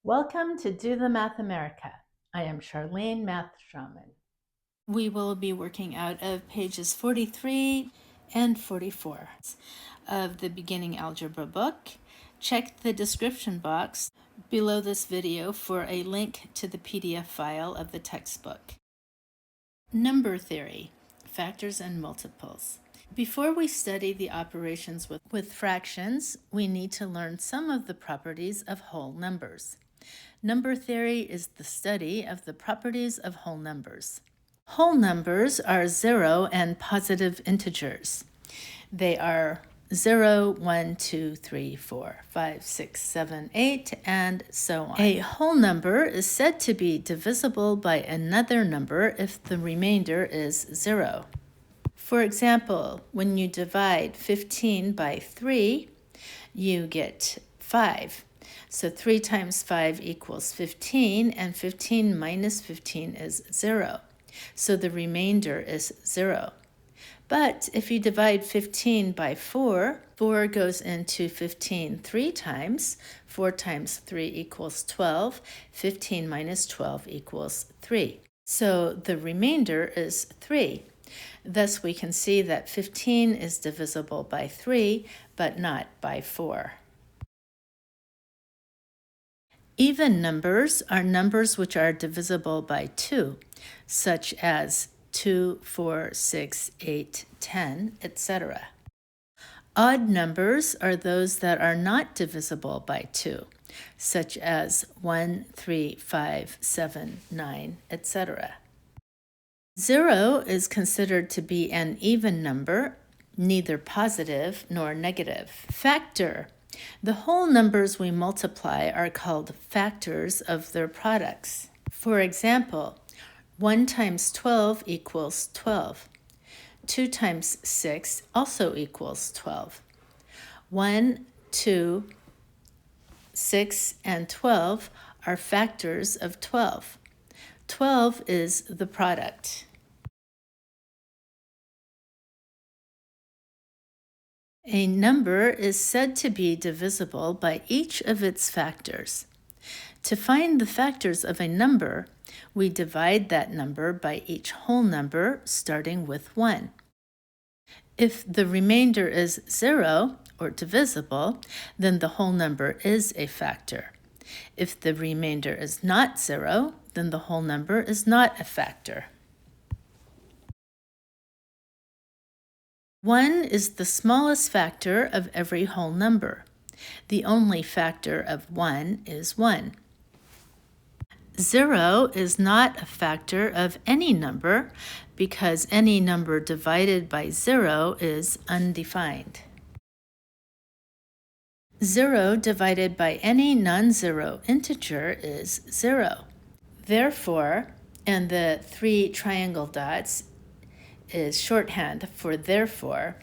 Welcome to Do the Math America. I am Charlene Math Shaman. We will be working out of pages 43 and 44 of the beginning algebra book. Check the description box below this video for a link to the PDF file of the textbook. Number theory, factors and multiples. Before we study the operations with fractions, we need to learn some of the properties of whole numbers. Number theory is the study of the properties of whole numbers. Whole numbers are 0 and positive integers. They are 0, 1, 2, 3, 4, 5, 6, 7, 8, and so on. A whole number is said to be divisible by another number if the remainder is 0. For example, when you divide 15 by 3, you get 5. So 3 times 5 equals 15, and 15 minus 15 is 0. So the remainder is 0. But if you divide 15 by 4, 4 goes into 15 3 times. 4 times 3 equals 12. 15 minus 12 equals 3. So the remainder is 3. Thus, we can see that 15 is divisible by 3, but not by 4. Even numbers are numbers which are divisible by 2, such as 2, 4, 6, 8, 10, etc. Odd numbers are those that are not divisible by 2, such as 1, 3, 5, 7, 9, etc. 0 is considered to be an even number, neither positive nor negative. Factor. The whole numbers we multiply are called factors of their products. For example, 1 times 12 equals 12. 2 times 6 also equals 12. 1, 2, 6, and 12 are factors of 12. 12 is the product. A number is said to be divisible by each of its factors. To find the factors of a number, we divide that number by each whole number, starting with 1. If the remainder is 0, or divisible, then the whole number is a factor. If the remainder is not 0, then the whole number is not a factor. 1 is the smallest factor of every whole number. The only factor of 1 is 1. 0 is not a factor of any number because any number divided by 0 is undefined. 0 divided by any non-zero integer is 0. Therefore, and the 3 triangle dots is shorthand for therefore.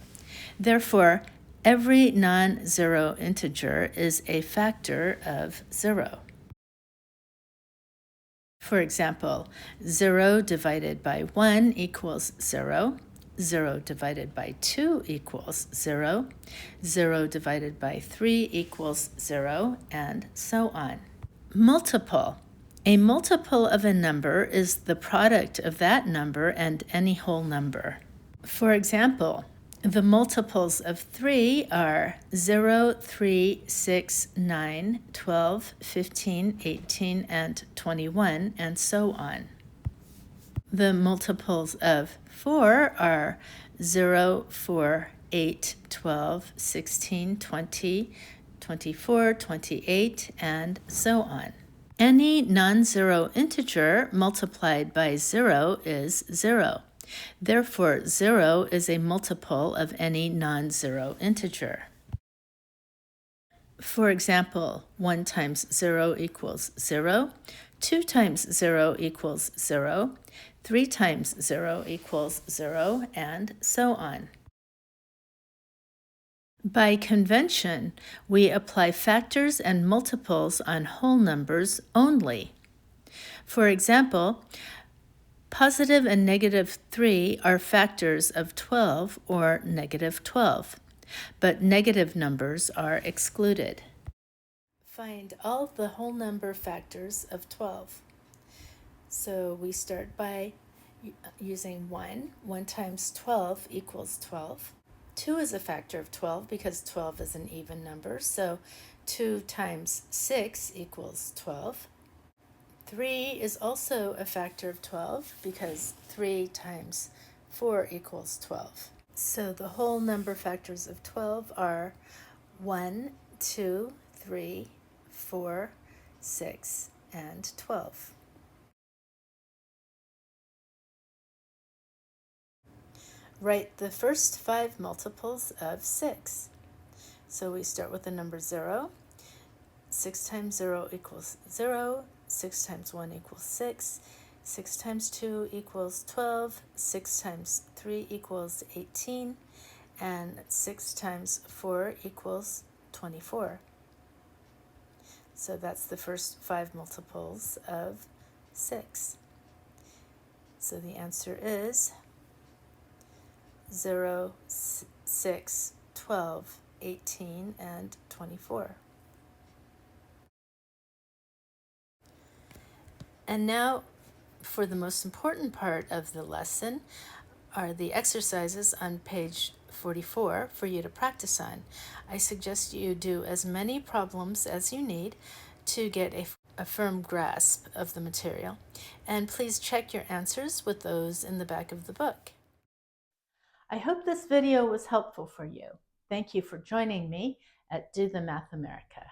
Therefore, every non-zero integer is a factor of 0. For example, 0 divided by 1 equals 0. 0 divided by 2 equals 0. 0 divided by 3 equals 0, and so on. Multiple. A multiple of a number is the product of that number and any whole number. For example, the multiples of 3 are 0, 3, 6, 9, 12, 15, 18, and 21, and so on. The multiples of 4 are 0, 4, 8, 12, 16, 20, 24, 28, and so on. Any non-zero integer multiplied by 0 is 0. Therefore, 0 is a multiple of any non-zero integer. For example, 1 times 0 equals 0, 2 times 0 equals 0, 3 times 0 equals 0, and so on. By convention, we apply factors and multiples on whole numbers only. For example, positive and negative 3 are factors of 12 or negative 12, but negative numbers are excluded. find all the whole number factors of 12. So we start by using 1. 1 times 12 equals 12. 2 is a factor of 12 because 12 is an even number. So 2 times 6 equals 12. 3 is also a factor of 12 because 3 times 4 equals 12. So the whole number factors of 12 are 1, 2, 3, 4, 6, and 12. Write the first 5 multiples of 6. So we start with the number 0. 6 times 0 equals 0. 6 times 1 equals 6. 6 times 2 equals 12. 6 times 3 equals 18. And 6 times 4 equals 24. So that's the first 5 multiples of 6. So the answer is 0, 6, 12, 18, and 24. And now for the most important part of the lesson are the exercises on page 44 for you to practice on. I suggest you do as many problems as you need to get a firm grasp of the material. And please check your answers with those in the back of the book. I hope this video was helpful for you. Thank you for joining me at Do the Math America.